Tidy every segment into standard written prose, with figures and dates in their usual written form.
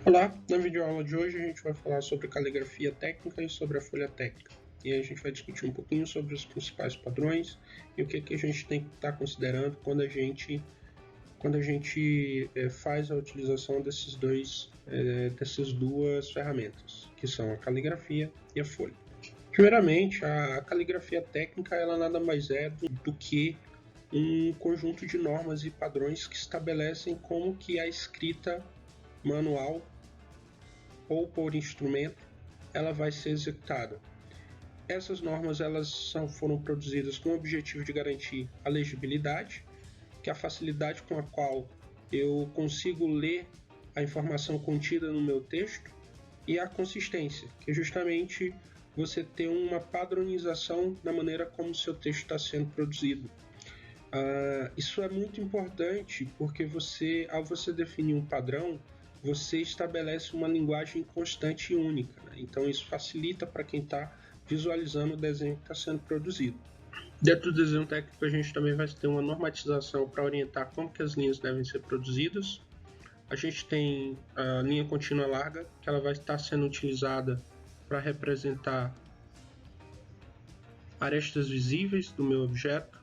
Olá, na videoaula de hoje a gente vai falar sobre caligrafia técnica e sobre a folha técnica. E a gente vai discutir um pouquinho sobre os principais padrões e o que a gente tem que estar considerando quando a gente faz a utilização dessas duas ferramentas, que são a caligrafia e a folha. Primeiramente, a caligrafia técnica ela nada mais é do que um conjunto de normas e padrões que estabelecem como que a escrita manual ou por instrumento ela vai ser executada. Essas normas foram produzidas com o objetivo de garantir a legibilidade, que é a facilidade com a qual eu consigo ler a informação contida no meu texto, e a consistência, que é justamente você ter uma padronização na maneira como o seu texto está sendo produzido. Isso é muito importante porque ao você definir um padrão, você estabelece uma linguagem constante e única. Né? Então isso facilita para quem está visualizando o desenho que está sendo produzido. Dentro do desenho técnico, a gente também vai ter uma normatização para orientar como que as linhas devem ser produzidas. A gente tem a linha contínua larga, que ela vai estar sendo utilizada para representar arestas visíveis do meu objeto.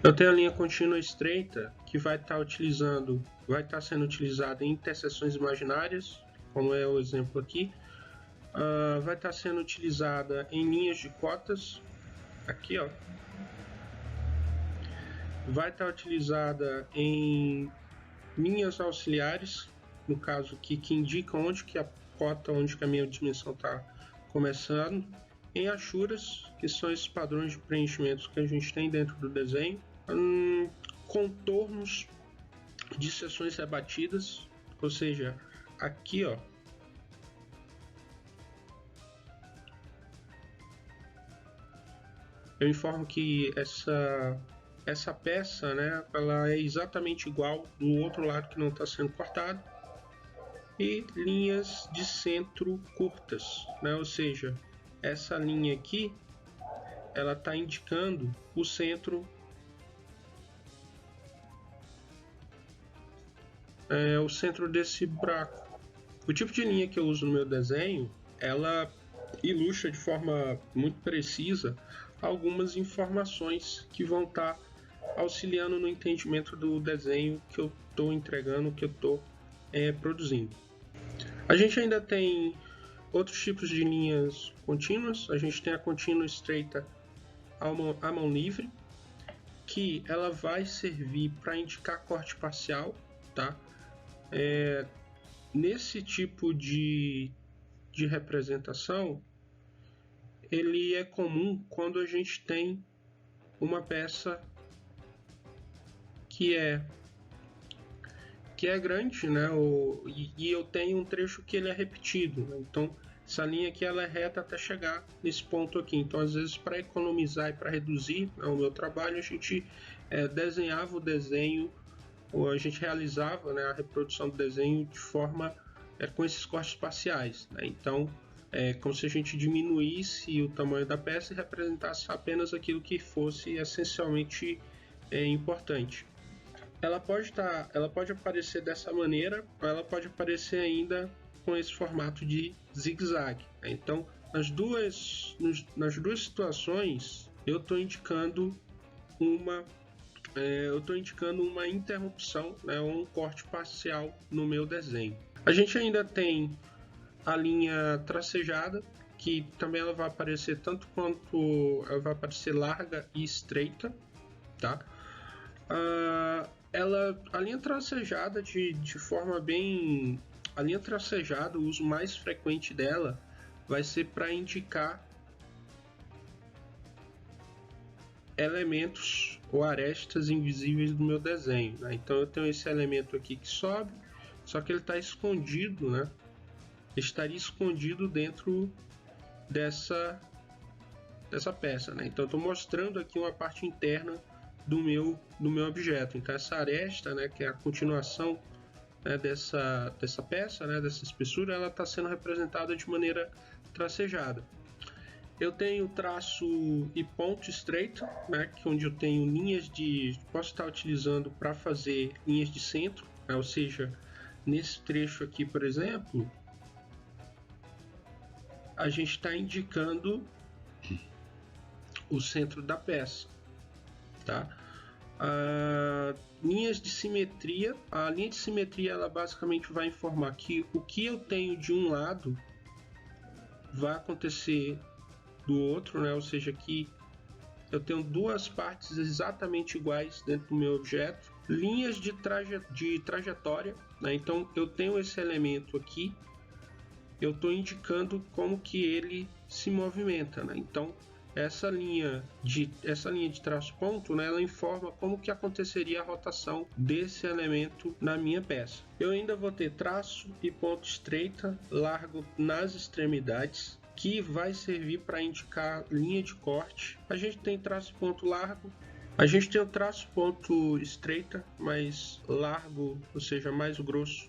Eu tenho a linha contínua estreita, que vai estar sendo utilizada em interseções imaginárias, como é o exemplo aqui. Vai estar sendo utilizada em linhas de cotas, aqui ó. Vai estar utilizada em linhas auxiliares, no caso aqui, que indicam onde que a cota, onde que a minha dimensão está começando. Em achuras, que são esses padrões de preenchimentos que a gente tem dentro do desenho. Contornos de seções rebatidas, ou seja, aqui ó, eu informo que essa peça, né, ela é exatamente igual do outro lado que não está sendo cortado. E linhas de centro curtas, né, ou seja, essa linha aqui ela está indicando o centro desse buraco. O tipo de linha que eu uso no meu desenho, ela ilustra de forma muito precisa algumas informações que vão estar auxiliando no entendimento do desenho que eu estou entregando, que eu estou produzindo. A gente ainda tem outros tipos de linhas contínuas. A gente tem a contínua estreita à mão livre, que ela vai servir para indicar corte parcial, tá? Nesse tipo de representação, ele é comum quando a gente tem uma peça que é grande, né? E eu tenho um trecho que ele é repetido. Né? Então, essa linha aqui ela é reta até chegar nesse ponto aqui. Então, às vezes, para economizar e para reduzir o meu trabalho, a gente desenhava o desenho, ou a gente realizava, né, a reprodução do desenho de forma com esses cortes parciais. Né? Então, é como se a gente diminuísse o tamanho da peça e representasse apenas aquilo que fosse essencialmente importante. Ela pode aparecer dessa maneira, ou ela pode aparecer ainda com esse formato de zigue-zague. Então, nas duas situações, eu estou indicando uma interrupção, né, ou um corte parcial no meu desenho. A gente ainda tem a linha tracejada, que também ela vai aparecer tanto quanto ela vai aparecer larga e estreita, tá? A linha tracejada de forma bem... A linha tracejada, o uso mais frequente dela vai ser para indicar elementos ou arestas invisíveis do meu desenho. Né? Então eu tenho esse elemento aqui que sobe, só que ele está escondido, né? Estaria escondido dentro dessa peça. Né? Então eu estou mostrando aqui uma parte interna do meu objeto. Então essa aresta, né, que é a continuação, né, dessa peça, né, dessa espessura, ela está sendo representada de maneira tracejada. Eu tenho traço e ponto estreito, né, onde eu tenho linhas posso estar utilizando para fazer linhas de centro. né? Ou seja, nesse trecho aqui, por exemplo, a gente está indicando o centro da peça, tá? Linhas de simetria. A linha de simetria ela basicamente vai informar que o que eu tenho de um lado vai acontecer do outro, né? Ou seja, que eu tenho duas partes exatamente iguais dentro do meu objeto. Linhas de trajetória, né? Então eu tenho esse elemento aqui, eu estou indicando como que ele se movimenta, né? Então essa linha de traço ponto, né, ela informa como que aconteceria a rotação desse elemento na minha peça. Eu ainda vou ter traço e ponto estreita, largo nas extremidades, que vai servir para indicar linha de corte. A gente tem traço ponto largo, a gente tem o traço ponto estreita, mais largo, ou seja, mais grosso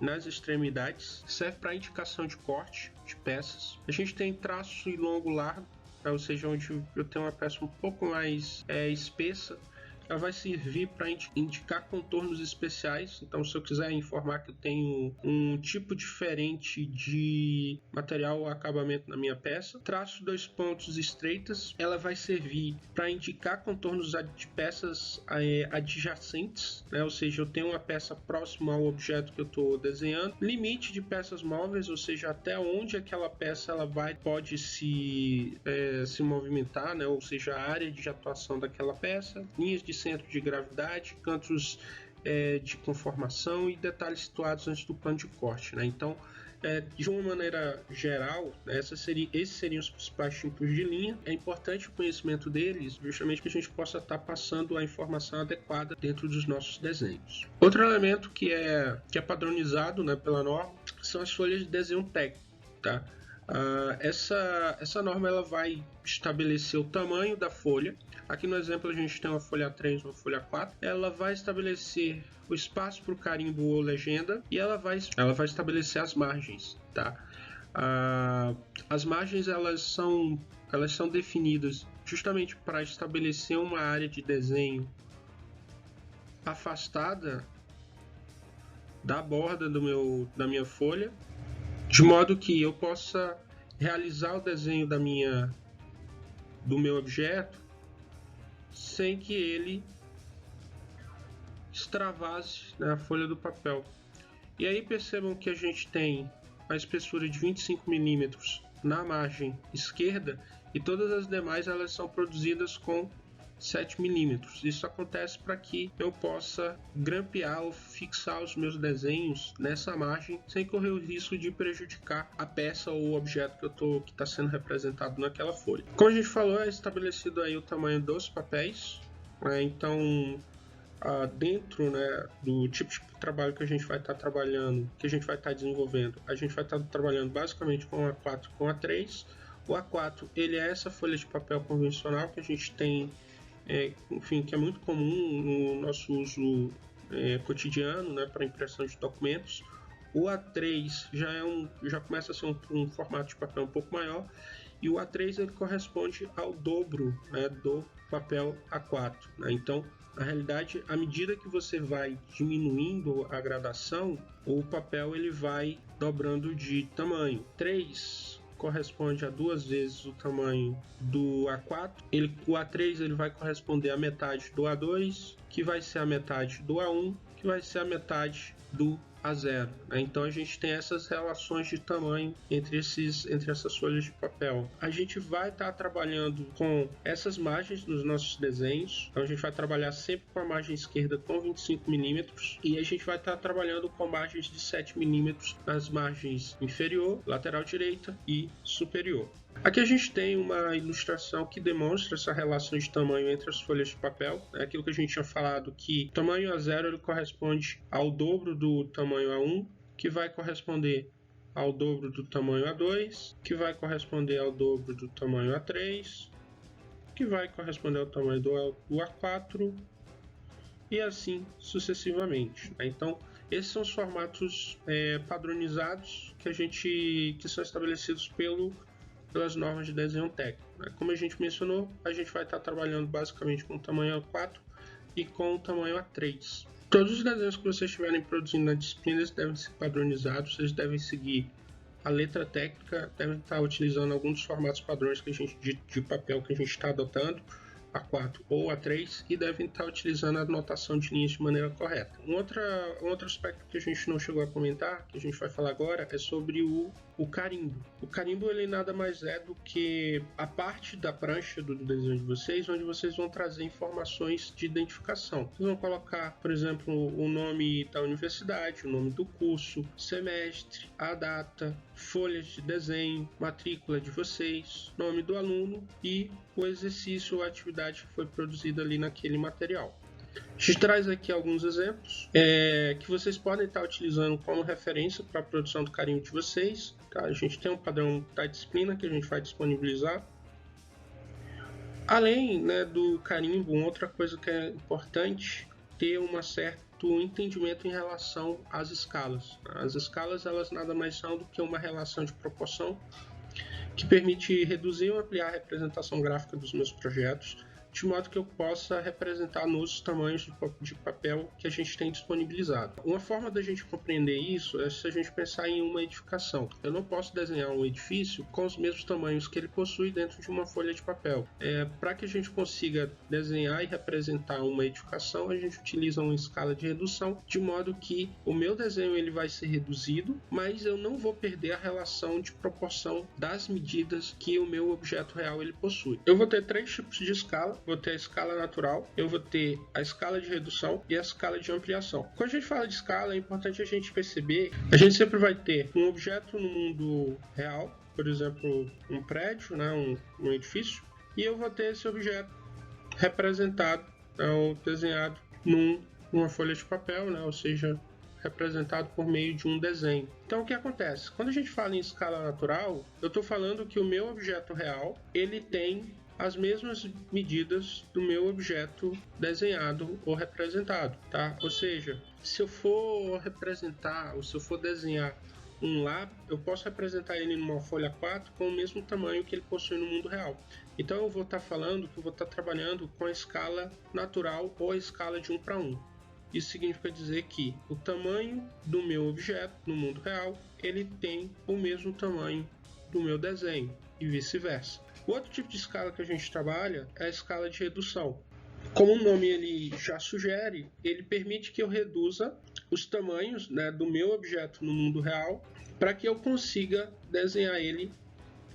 nas extremidades, serve para indicação de corte de peças. A gente tem traço e longo largo, ou seja, onde eu tenho uma peça um pouco mais espessa, ela vai servir para indicar contornos especiais. Então, se eu quiser informar que eu tenho um tipo diferente de material ou acabamento na minha peça. Traço dois pontos estreitas, ela vai servir para indicar contornos de peças adjacentes, né? Ou seja, eu tenho uma peça próxima ao objeto que eu estou desenhando. Limite de peças móveis, ou seja, até onde aquela peça ela pode se movimentar, né? Ou seja, a área de atuação daquela peça. Linhas de centro de gravidade, cantos de conformação e detalhes situados antes do plano de corte, né? Então, de uma maneira geral, esses seriam os principais tipos de linha. É importante o conhecimento deles, justamente que a gente possa estar passando a informação adequada dentro dos nossos desenhos. Outro elemento que é padronizado, né, pela norma são as folhas de desenho técnico, tá? Essa norma ela vai estabelecer o tamanho da folha. Aqui no exemplo a gente tem uma folha 3 e uma folha 4. Ela vai estabelecer o espaço para o carimbo ou legenda e ela vai estabelecer as margens, tá? As margens elas são definidas justamente para estabelecer uma área de desenho afastada da borda da minha folha, de modo que eu possa realizar o desenho do meu objeto sem que ele extravase, né, a folha do papel. E aí percebam que a gente tem a espessura de 25 mm na margem esquerda e todas as demais elas são produzidas com 7 mm. Isso acontece para que eu possa grampear ou fixar os meus desenhos nessa margem sem correr o risco de prejudicar a peça ou o objeto que está sendo representado naquela folha. Como a gente falou, é estabelecido aí o tamanho dos papéis, né? Então, dentro, né, do tipo de trabalho que a gente vai estar trabalhando, que a gente vai estar desenvolvendo, a gente vai estar trabalhando basicamente com a A4 e com a A3. O A4 ele é essa folha de papel convencional que a gente tem, enfim, que é muito comum no nosso uso cotidiano, né, para impressão de documentos. O A3 já começa a ser um formato de papel um pouco maior, e o A3 ele corresponde ao dobro, né, do papel A4, né? Então, na realidade, à medida que você vai diminuindo a gradação, o papel ele vai dobrando de tamanho. 3 corresponde a 2 vezes o tamanho do A4. O A3 ele vai corresponder à metade do A2, que vai ser a metade do A1, que vai ser a metade do A0, né? Então a gente tem essas relações de tamanho entre essas folhas de papel. A gente vai estar trabalhando com essas margens nos nossos desenhos. Então a gente vai trabalhar sempre com a margem esquerda com 25 mm e a gente vai estar trabalhando com margens de 7 mm nas margens inferior, lateral direita e superior. Aqui a gente tem uma ilustração que demonstra essa relação de tamanho entre as folhas de papel. É aquilo que a gente tinha falado, que o tamanho A0 ele corresponde ao dobro do tamanho A1, que vai corresponder ao dobro do tamanho A2, que vai corresponder ao dobro do tamanho A3, que vai corresponder ao tamanho do A4 e assim sucessivamente. Então, esses são os formatos padronizados que são estabelecidos pelas normas de desenho técnico, né? Como a gente mencionou, a gente vai estar trabalhando basicamente com o tamanho A4 e com o tamanho A3. Todos os desenhos que vocês estiverem produzindo na disciplina devem ser padronizados, vocês devem seguir a letra técnica, devem estar utilizando alguns dos formatos padrões que a gente, de papel que a gente está adotando, A4 ou A3, e devem estar utilizando a anotação de linhas de maneira correta. Um outro aspecto que a gente não chegou a comentar, que a gente vai falar agora, é sobre o carimbo. O carimbo ele nada mais é do que a parte da prancha do desenho de vocês, onde vocês vão trazer informações de identificação. Vocês vão colocar, por exemplo, o nome da universidade, o nome do curso, semestre, a data, folhas de desenho, matrícula de vocês, nome do aluno e o exercício ou atividade que foi produzida ali naquele material. A gente traz aqui alguns exemplos que vocês podem estar utilizando como referência para a produção do carimbo de vocês. Tá? A gente tem um padrão da disciplina que a gente vai disponibilizar. Além, né, do carimbo, outra coisa que é importante ter um certo entendimento em relação às escalas. As escalas elas nada mais são do que uma relação de proporção que permite reduzir ou ampliar a representação gráfica dos meus projetos, de modo que eu possa representar nos tamanhos de papel que a gente tem disponibilizado. Uma forma da gente compreender isso é se a gente pensar em uma edificação. Eu não posso desenhar um edifício com os mesmos tamanhos que ele possui dentro de uma folha de papel. Para que a gente consiga desenhar e representar uma edificação, a gente utiliza uma escala de redução, de modo que o meu desenho ele vai ser reduzido, mas eu não vou perder a relação de proporção das medidas que o meu objeto real ele possui. Eu vou ter 3 tipos de escala. Vou ter a escala natural, eu vou ter a escala de redução e a escala de ampliação. Quando a gente fala de escala, é importante a gente perceber, a gente sempre vai ter um objeto no mundo real, por exemplo, um prédio, né, um edifício, e eu vou ter esse objeto representado, ou desenhado numa folha de papel, né, ou seja, representado por meio de um desenho. Então o que acontece? Quando a gente fala em escala natural, eu estou falando que o meu objeto real, ele tem as mesmas medidas do meu objeto desenhado ou representado, tá? Ou seja, se eu for representar ou se eu for desenhar um lápis, eu posso representar ele numa folha 4 com o mesmo tamanho que ele possui no mundo real. Então eu vou estar falando que eu vou estar trabalhando com a escala natural ou a escala de 1 para 1. Isso significa dizer que o tamanho do meu objeto no mundo real, ele tem o mesmo tamanho do meu desenho e vice-versa. O outro tipo de escala que a gente trabalha é a escala de redução. Como o nome ele já sugere, ele permite que eu reduza os tamanhos, né, do meu objeto no mundo real para que eu consiga desenhar ele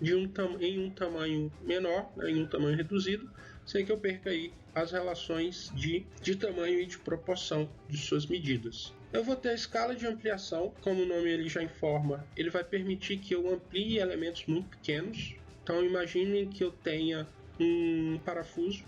em um tamanho menor, né, em um tamanho reduzido, sem que eu perca aí as relações de tamanho e de proporção de suas medidas. Eu vou ter a escala de ampliação, como o nome ele já informa, ele vai permitir que eu amplie elementos muito pequenos. Então imagine que eu tenha um parafuso.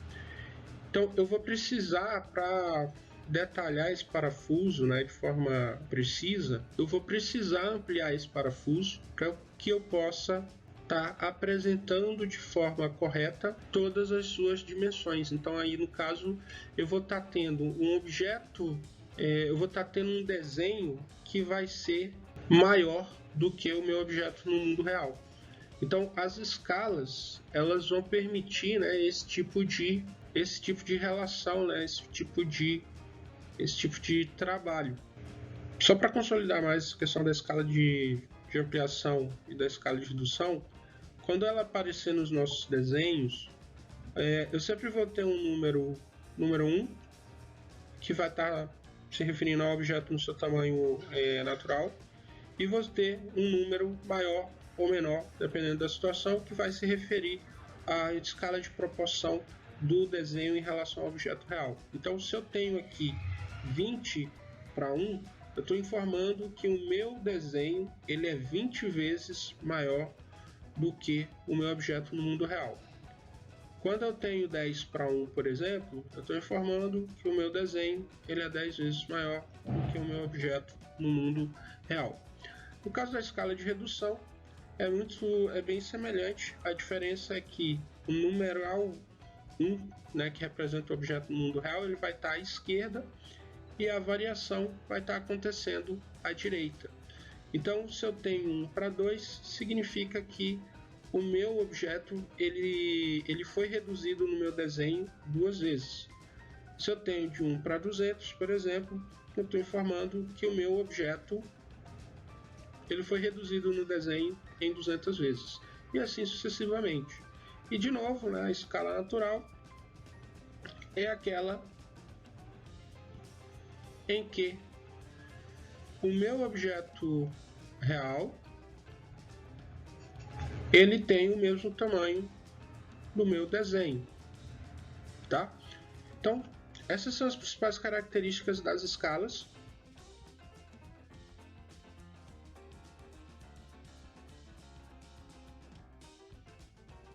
Então eu vou precisar, para detalhar esse parafuso, né, de forma precisa, eu vou precisar ampliar esse parafuso para que eu possa estar apresentando de forma correta todas as suas dimensões. Então aí no caso eu vou estar tendo um objeto, eu vou estar tendo um desenho que vai ser maior do que o meu objeto no mundo real. Então, as escalas elas vão permitir, né, esse tipo de relação, né, esse tipo de trabalho. Só para consolidar mais a questão da escala de ampliação e da escala de redução, quando ela aparecer nos nossos desenhos, eu sempre vou ter um número 1, que vai estar se referindo ao objeto no seu tamanho natural, e vou ter um número maior ou menor, dependendo da situação, que vai se referir à escala de proporção do desenho em relação ao objeto real. Então, se eu tenho aqui 20 para 1, eu estou informando que o meu desenho ele é 20 vezes maior do que o meu objeto no mundo real. Quando eu tenho 10 para 1, por exemplo, eu estou informando que o meu desenho ele é 10 vezes maior do que o meu objeto no mundo real. No caso da escala de redução, é bem semelhante. A diferença é que o numeral 1, né, que representa o objeto no mundo real, ele vai estar à esquerda e a variação vai estar acontecendo à direita. Então, se eu tenho 1 para 2, significa que o meu objeto ele foi reduzido no meu desenho 2 vezes. Se eu tenho de 1 para 200, por exemplo, eu estou informando que o meu objeto ele foi reduzido no desenho em 200 vezes, e assim sucessivamente. E de novo, né, a escala natural é aquela em que o meu objeto real ele tem o mesmo tamanho do meu desenho, tá? Então, essas são as principais características das escalas.